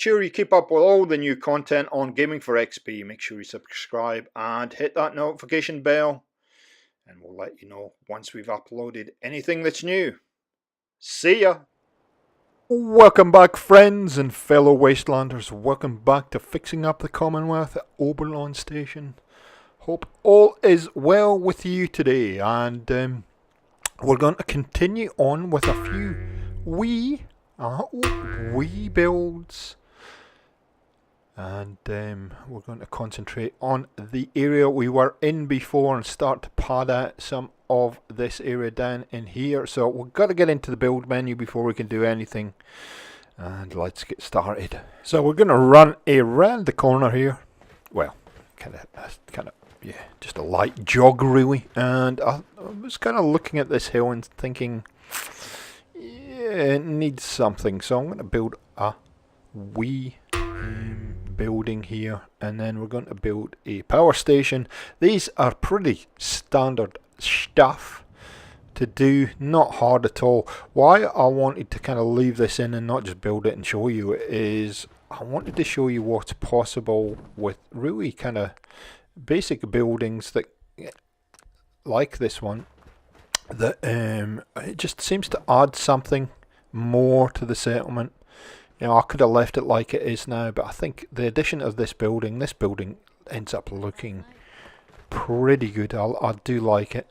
sure you keep up with all the new content on Gaming for XP. Make sure you subscribe and hit that notification bell, and we'll let you know once we've uploaded anything that's new. See ya! Welcome back, friends and fellow Wastelanders. Welcome back to fixing up the Commonwealth at Oberland Station. Hope all is well with you today, and we're going to continue on with a few wee builds, and we're going to concentrate on the area we were in before and start to pad out some of this area down in here. So we've got to get into the build menu before we can do anything, and let's get started. So we're going to run around the corner here. Well, kind of yeah, just a light jog really, and I was kind of looking at this hill and thinking, yeah, it needs something, so I'm going to build a wee building here, and then we're going to build a power station. These are pretty standard stuff to do, not hard at all. Why I wanted to kind of leave this in and not just build it and show you is I wanted to show you what's possible with really kind of basic buildings that, like this one, that it just seems to add something more to the settlement. You know, I could have left it like it is now, but I think the addition of this building ends up looking pretty good. I do like it.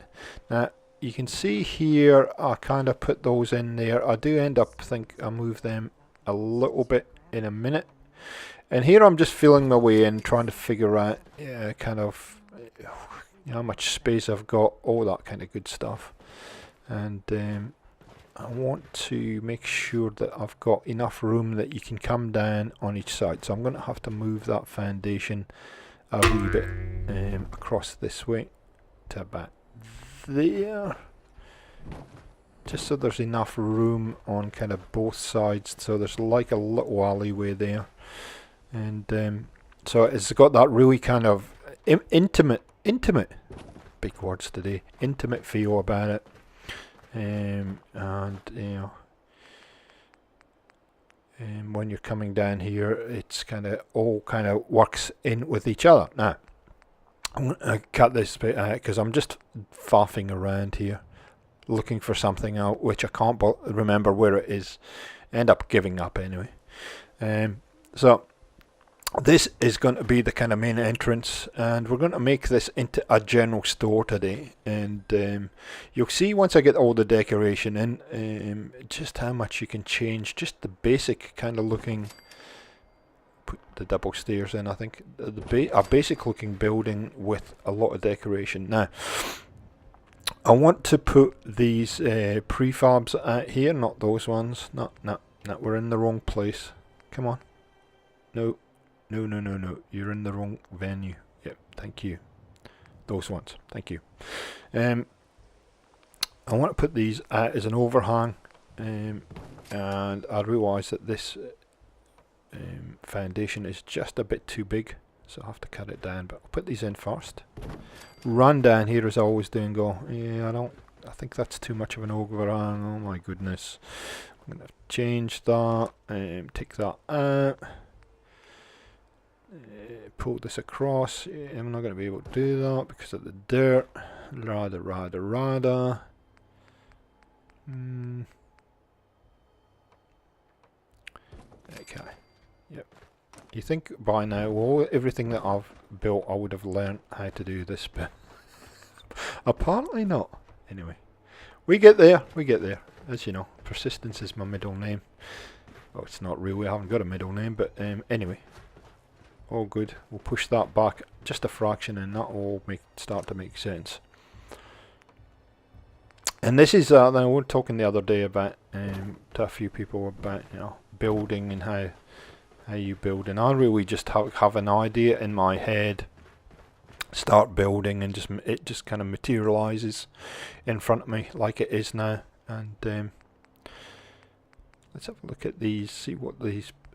Now you can see here I kind of put those in there. I do end up I move them a little bit in a minute. And here I'm just feeling my way in, trying to figure out kind of how much space I've got, all that kind of good stuff. And I want to make sure that I've got enough room that you can come down on each side. So I'm going to have to move that foundation a wee bit across this way to about there. Just so there's enough room on kind of both sides. So there's like a little alleyway there. And so it's got that really kind of intimate, big words today, intimate feel about it. And you know, when you're coming down here, it's kind of all kind of works in with each other. Now I'm going to cut this bit out because I'm just faffing around here looking for something out which I can't remember where it is. End up giving up anyway. So this is going to be the kind of main entrance, and we're going to make this into a general store today. And you'll see once I get all the decoration in, just how much you can change. Just the basic kind of looking, put the double stairs in, I think, a basic looking building with a lot of decoration. Now I want to put these prefabs out here, not those ones. No, we're in the wrong place. Come on. No, you're in the wrong venue. Yep, thank you. Those ones, thank you. I want to put these out as an overhang, and I realise that this foundation is just a bit too big, so I have to cut it down, but I'll put these in first. Run down here as I always do and go, yeah, I think that's too much of an overhang. Oh my goodness. I'm going to change that, take that out. Pull this across. I'm not going to be able to do that because of the dirt. Rather. Okay. Yep. You think by now, everything that I've built, I would have learned how to do this, but apparently not. Anyway, we get there. As you know, persistence is my middle name. Well, it's not really. I haven't got a middle name, but anyway. All good. We'll push that back just a fraction, and that will start to make sense. And this is now we were talking the other day about to a few people about building and how you build, and I really just have an idea in my head, start building, and it just kind of materializes in front of me like it is now. And let's have a look at these, see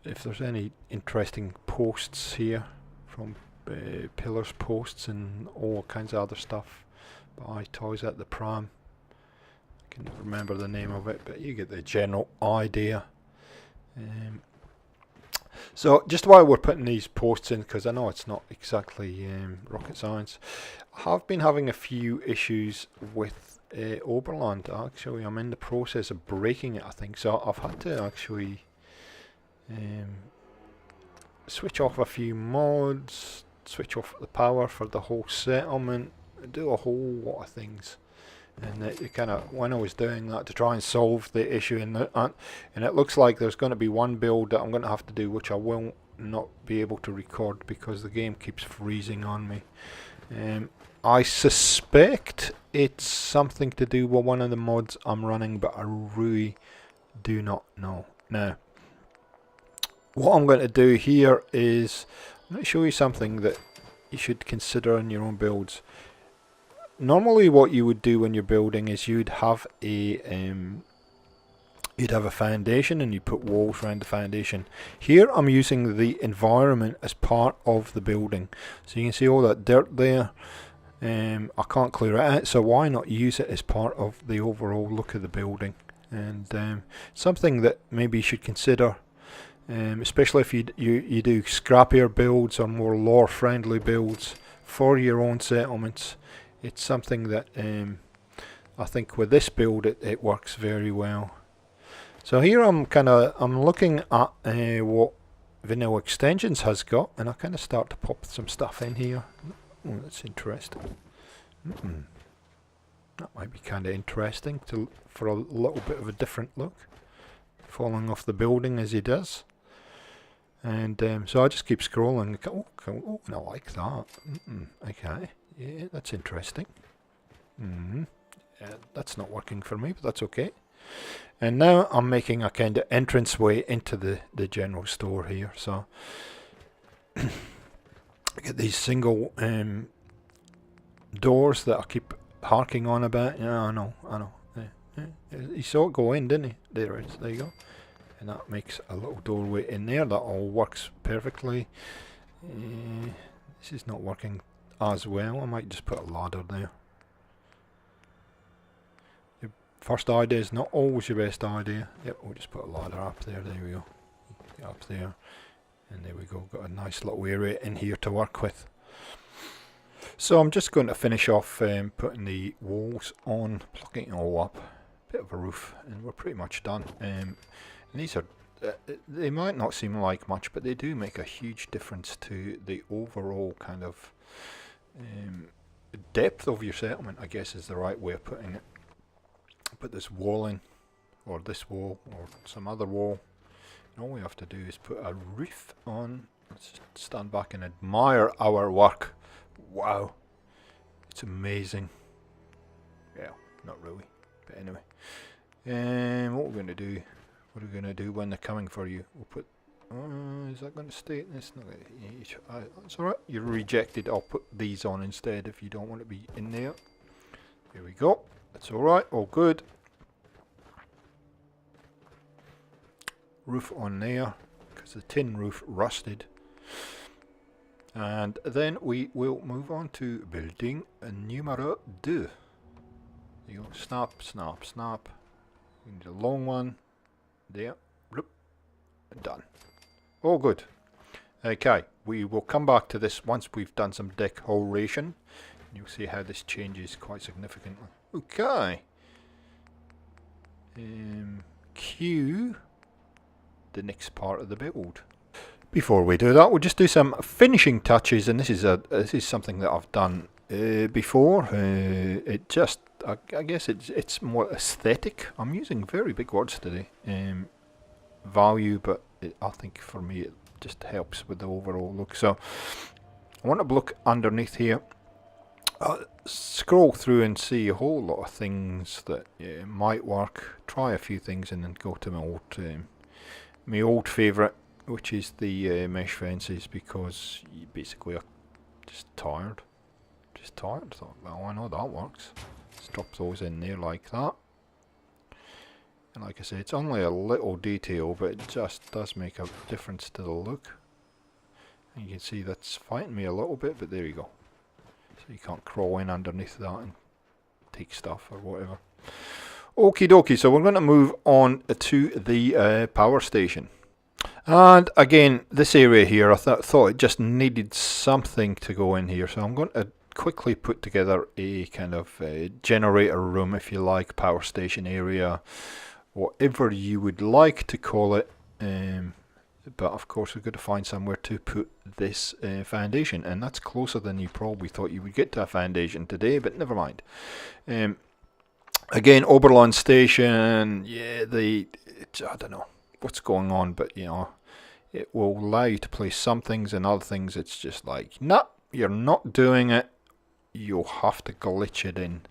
if there's any interesting posts here from pillars, posts, and all kinds of other stuff. Buy toys at the pram. I can remember the name of it, but you get the general idea. So just while we're putting these posts in, because I know it's not exactly rocket science, I have been having a few issues with Oberland. Actually, I'm in the process of breaking it, I think. So I've had to actually switch off a few mods, switch off the power for the whole settlement, do a whole lot of things. And it kind of, when I was doing that to try and solve the issue, and it looks like there's going to be one build that I'm going to have to do, which I will not be able to record because the game keeps freezing on me. I suspect it's something to do with one of the mods I'm running, but I really do not know. Now, what I'm going to do here is I'm going to show you something that you should consider in your own builds. Normally what you would do when you're building is you'd have a foundation and you put walls around the foundation. Here I'm using the environment as part of the building. So you can see all that dirt there. I can't clear it out, so why not use it as part of the overall look of the building? And something that maybe you should consider, especially if you do scrappier builds or more lore friendly builds for your own settlements. It's something that I think with this build it works very well. So here I'm looking at what Vanilla Extensions has got, and I kind of start to pop some stuff in here. Oh, that's interesting. That might be kind of interesting for a little bit of a different look, falling off the building as he does. And so I just keep scrolling. Oh, I like that. Okay. Yeah, that's interesting. That's not working for me, but that's okay. And now I'm making a kind of entranceway into the general store here. So I get these single doors that I keep harking on about. Yeah, I know. He saw it go in, didn't he? There it is. There you go. And that makes a little doorway in there. That all works perfectly. This is not working as well. I might just put a ladder there. Your first idea is not always your best idea. Yep, we'll just put a ladder up there. There we go. Get up there. And there we go. Got a nice little area in here to work with. So I'm just going to finish off putting the walls on, plucking it all up. Bit of a roof, and we're pretty much done. And these are they might not seem like much, but they do make a huge difference to the overall kind of depth of your settlement, I guess is the right way of putting it. Put this wall in, or this wall, or some other wall, and all we have to do is put a roof on. Let's just stand back and admire our work. Wow, it's amazing. Yeah, not really, but anyway. What we're going to do? What are we going to do when they're coming for you? We'll put. Is that going to stay in this? No, it's alright. You're rejected. I'll put these on instead if you don't want to be in there. Here we go. That's alright. All good. Roof on there because the tin roof rusted. And then we will move on to building numero 2. There you go. Snap, snap, snap. We need a long one. There. Done. All good. Okay, we will come back to this once we've done some decoration. You'll see how this changes quite significantly. Okay. Cue the next part of the build. Before we do that, we'll just do some finishing touches, and this is something that I've done before. It just, I guess it's more aesthetic. I'm using very big words today. Value, but I think for me it just helps with the overall look. So I want to look underneath here, scroll through and see a whole lot of things that might work. Try a few things and then go to my old favourite, which is the mesh fences, because you basically are just tired. Thought, well, I know that works. Let's drop those in there like that. And like I say, it's only a little detail, but it just does make a difference to the look. And you can see that's fighting me a little bit, but there you go. So you can't crawl in underneath that and take stuff or whatever. Okie dokie, so we're going to move on to the power station. And again, this area here, I thought it just needed something to go in here, so I'm going to quickly put together a kind of generator room, if you like, power station area, whatever you would like to call it. But of course we've got to find somewhere to put this foundation, and that's closer than you probably thought you would get to a foundation today, but never mind. Again, Oberland Station, yeah, I don't know what's going on, but you know, it will allow you to place some things, and other things it's just like, no, you're not doing it, you'll have to glitch it in.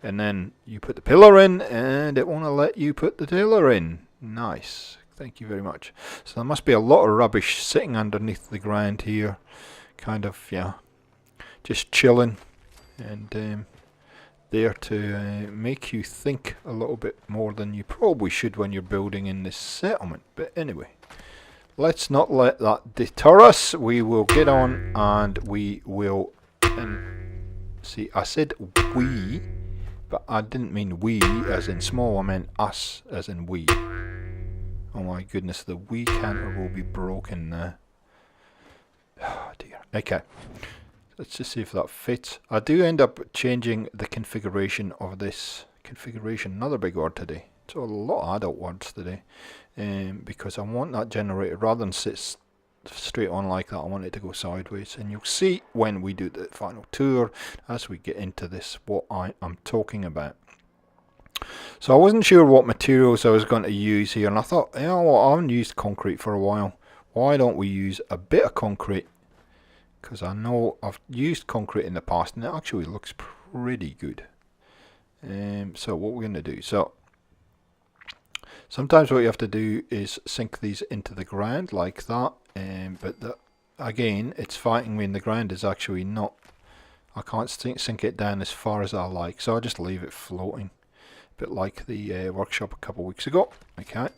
And then you put the pillar in, and it won't let you put the pillar in. Nice. Thank you very much. So there must be a lot of rubbish sitting underneath the ground here. Kind of, yeah, just chilling. And there to make you think a little bit more than you probably should when you're building in this settlement. But anyway, let's not let that deter us. We will get on, and we will... see, I said we... but I didn't mean we as in small, I meant us as in we. Oh my goodness, the we counter will be broken now. Oh dear. Okay, let's just see if that fits. I do end up changing the configuration of this. Configuration, another big word today. It's a lot of adult words today. Because I want that generator, rather than sit straight on like that, I want it to go sideways, and you'll see when we do the final tour as we get into this what I am talking about. So I wasn't sure what materials I was going to use here, and I thought, you know what, I haven't used concrete for a while, why don't we use a bit of concrete, because I know I've used concrete in the past and it actually looks pretty good. So what we're going to do, so sometimes what you have to do is sink these into the ground like that. But again, it's fighting me, and the ground is actually not, I can't sink it down as far as I like, so I just leave it floating, a bit like the workshop a couple of weeks ago. Okay,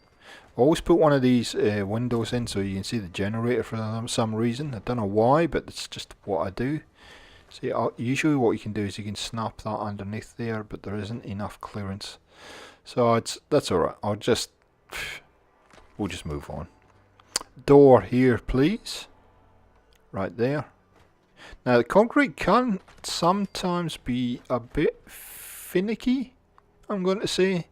always put one of these windows in so you can see the generator for some reason. I don't know why, but it's just what I do. See, usually what you can do is you can snap that underneath there, but there isn't enough clearance, so that's alright. We'll just move on. Door here, please. Right there. Now the concrete can sometimes be a bit finicky, I'm going to say,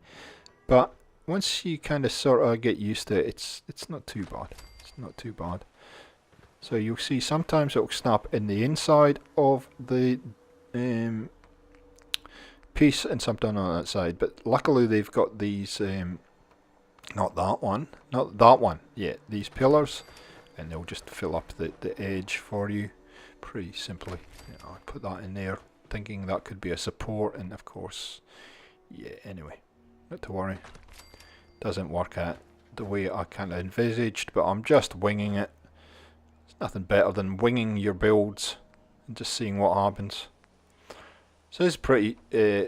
but once you kind of sort of get used to it, it's not too bad. It's not too bad. So you'll see sometimes it'll snap in the inside of the piece and sometimes on that side, but luckily they've got these not that one, yeah, these pillars, and they'll just fill up the edge for you pretty simply. You know, I put that in there thinking that could be a support, and of course, yeah, anyway, not to worry, doesn't work out the way I kind of envisaged, but I'm just winging it. It's nothing better than winging your builds and just seeing what happens. So it's pretty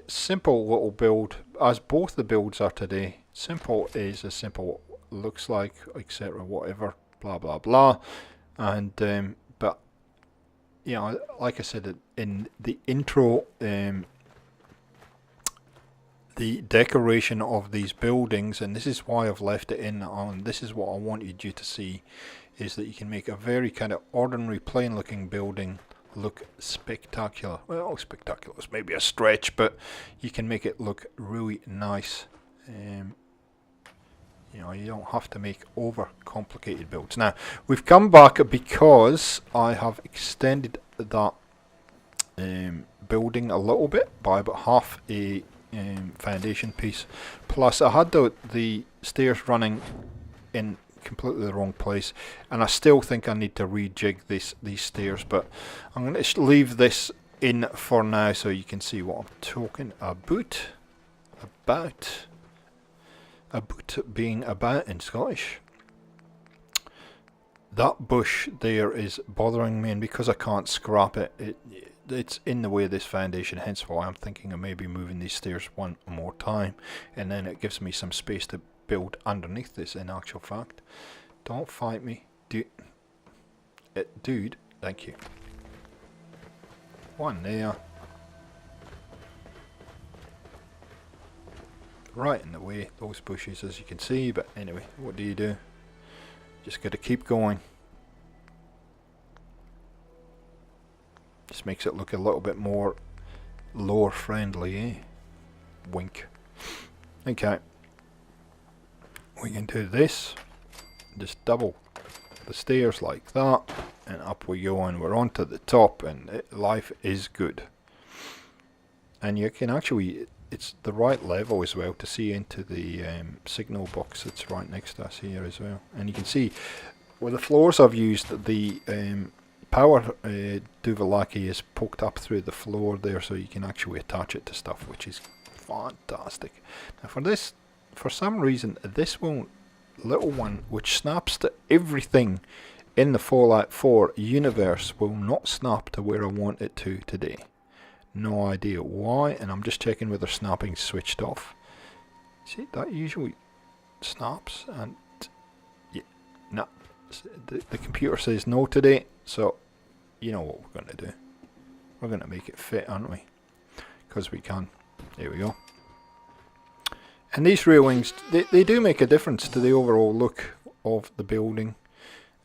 simple little build, as both the builds are today. Simple is as simple looks like, etc., whatever, blah blah blah. And but you know, like I said in the intro, the decoration of these buildings, and this is why I've left it in on, this is what I wanted you to see, is that you can make a very kind of ordinary plain looking building look spectacular. Well, spectacular is maybe a stretch, but you can make it look really nice. You know, you don't have to make over complicated builds. Now we've come back because I have extended that building a little bit by about half a foundation piece, plus I had the stairs running in completely the wrong place, and I still think I need to rejig these stairs, but I'm going to leave this in for now so you can see what I'm talking about. About being about in Scottish. That bush there is bothering me, and because I can't scrap it, it's in the way of this foundation, hence why I'm thinking of maybe moving these stairs one more time, and then it gives me some space to build underneath this. In actual fact, don't fight me, dude. Thank you. One there, right in the way, those bushes as you can see, but anyway, what do? Just got to keep going. Just makes it look a little bit more lower friendly, eh? Wink. Okay. We can do this. Just double the stairs like that, and up we go, and we're onto the top, and life is good. And you can actually, it's the right level as well to see into the signal box that's right next to us here as well. And you can see where the floors I've used, the power Duvalaki is poked up through the floor there, so you can actually attach it to stuff, which is fantastic. Now for this, for some reason, this little one, which snaps to everything in the Fallout 4 universe, will not snap to where I want it to today. No idea why, and I'm just checking whether snapping's switched off. See, that usually snaps, and yeah, no. The computer says no today, so you know what we're going to do. We're going to make it fit, aren't we? Because we can. There we go. And these railings, they do make a difference to the overall look of the building.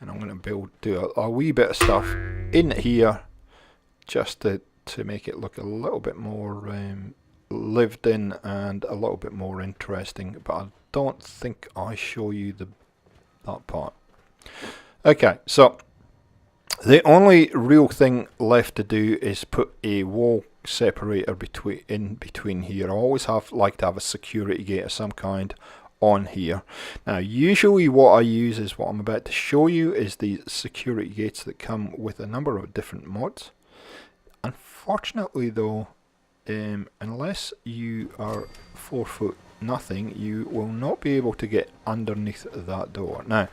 And I'm going to do a wee bit of stuff in here just to make it look a little bit more lived in and a little bit more interesting. But I don't think I show you that part. Okay, so the only real thing left to do is put a wall separator in between here. I always like to have a security gate of some kind on here. Now usually what I use is what I'm about to show you is the security gates that come with a number of different mods. Unfortunately though, unless you are 4 foot nothing, you will not be able to get underneath that door. Now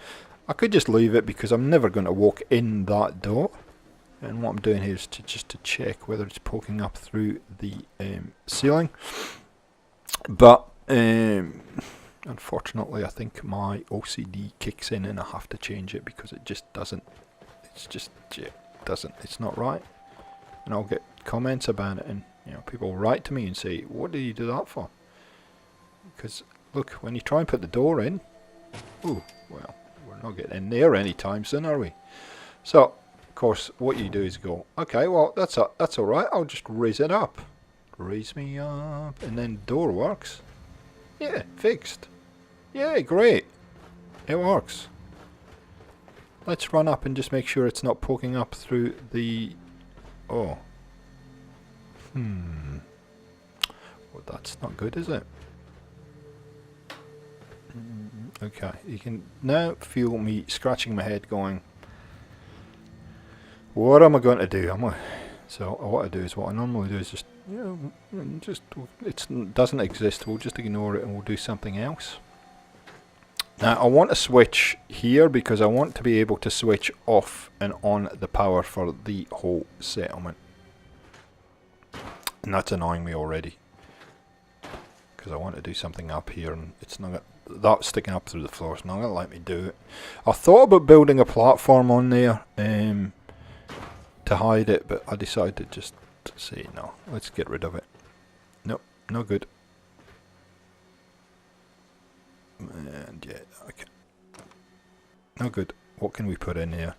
I could just leave it because I'm never going to walk in that door. And what I'm doing here is just to check whether it's poking up through the ceiling. But unfortunately, I think my OCD kicks in and I have to change it because it just doesn't. It's not right. And I'll get comments about it, and people write to me and say, "What did you do that for?" Because look, when you try and put the door in, ooh, well, we're not getting in there anytime soon, are we? So. Of course, what you do is go, okay, well, that's all right. I'll just raise it up. Raise me up. And then the door works. Yeah, fixed. Yeah, great. It works. Let's run up and just make sure it's not poking up through the... Oh. Well, that's not good, is it? Okay, you can now feel me scratching my head going... What am I going to do? So what I do is what I normally do is just, it doesn't exist. We'll just ignore it and we'll do something else. Now I want to switch here because I want to be able to switch off and on the power for the whole settlement. And that's annoying me already. Because I want to do something up here and it's not that sticking up through the floor. It's not going to let me do it. I thought about building a platform on there. To hide it, but I decided just to say no, let's get rid of it. Nope, no good. And yeah, okay, no good. What can we put in here?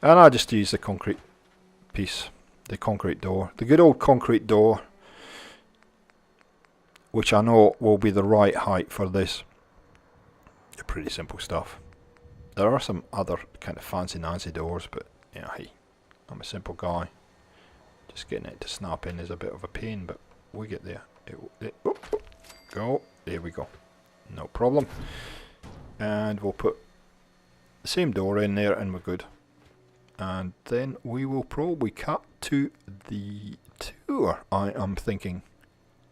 And I just use the concrete piece, the concrete door, the good old concrete door, which I know will be the right height for this. Pretty simple stuff. There are some other kind of fancy doors, but hey, I'm a simple guy. Just getting it to snap in is a bit of a pain, but we get there. Go. There we go. No problem. And we'll put the same door in there and we're good. And then we will probably cut to the tour, I am thinking.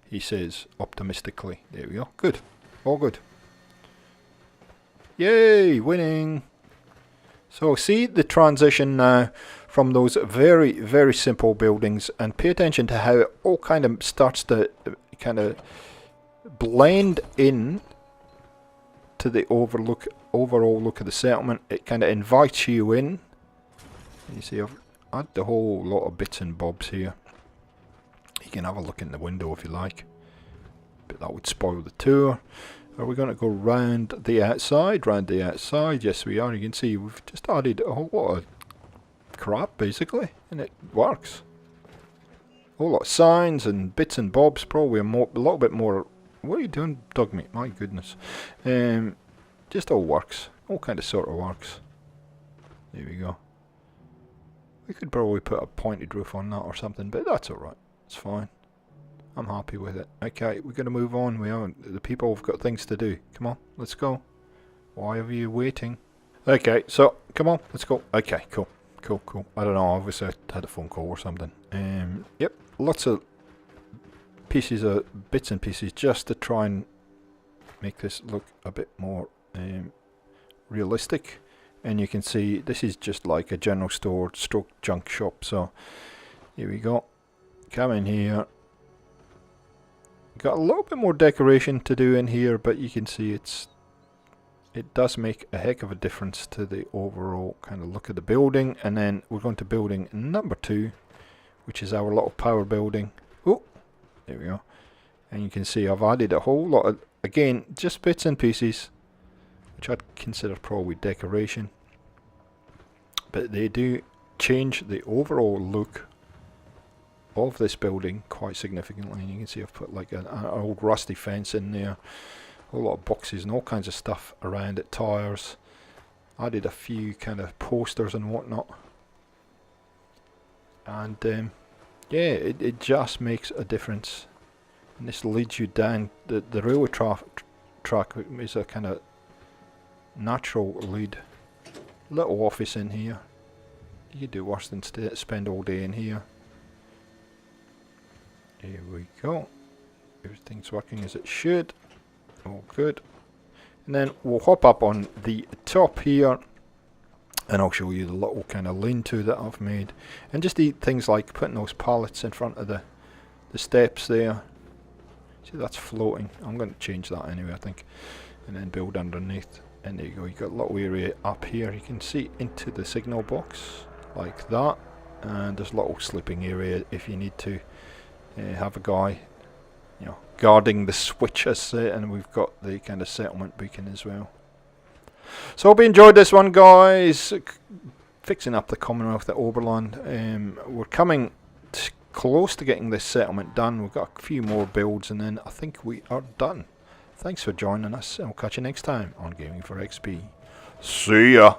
He says optimistically. There we go. Good. All good. Yay! Winning! So see the transition now from those very, very simple buildings, and pay attention to how it all kind of starts to kind of blend in to the overall look of the settlement. It kind of invites you in. You see I've had a whole lot of bits and bobs here. You can have a look in the window if you like, but that would spoil the tour. Are we going to go round the outside? Round the outside, yes we are. You can see we've just added a whole lot of crap basically, and it works. A whole lot of signs and bits and bobs, probably a little bit more. What are you doing, dog meat? My goodness. Just all works. All kind of sort of works. There we go. We could probably put a pointed roof on that or something, but that's alright. It's fine. I'm happy with it. Okay, we're going to move on. The people have got things to do. Come on, let's go. Why are you waiting? Okay, so, come on, let's go. Okay, cool. Cool. I don't know, obviously I had a phone call or something. Yep, lots of bits and pieces just to try and make this look a bit more realistic. And you can see this is just like a general store stroke junk shop. So here we go. Come in here. Got a little bit more decoration to do in here, but you can see it does make a heck of a difference to the overall kind of look of the building. And then we're going to building number 2, which is our little power building. Oh, there we go. And you can see I've added a whole lot of, again, just bits and pieces, which I'd consider probably decoration. But they do change the overall look of this building quite significantly. And you can see I've put like an old rusty fence in there, a whole lot of boxes and all kinds of stuff around it, tires. Added a few kind of posters and whatnot. And yeah, it just makes a difference. And this leads you down the railway track is a kind of natural lead. Little office in here. You could do worse than spend all day in here. Here we go. Everything's working as it should. All good. And then we'll hop up on the top here, and I'll show you the little kind of lean-to that I've made. And just things like putting those pallets in front of the steps there. See, that's floating. I'm going to change that anyway, I think. And then build underneath. And there you go, you've got a little area up here. You can see into the signal box like that. And there's a little sleeping area if you need to have a guy, you know, guarding the switch as say. And we've got the kind of settlement beacon as well. So hope you enjoyed this one, guys. Fixing up the Commonwealth at Oberland. We're coming close to getting this settlement done. We've got a few more builds and then I think we are done. Thanks for joining us, and we'll catch you next time on Gaming for XP. See ya!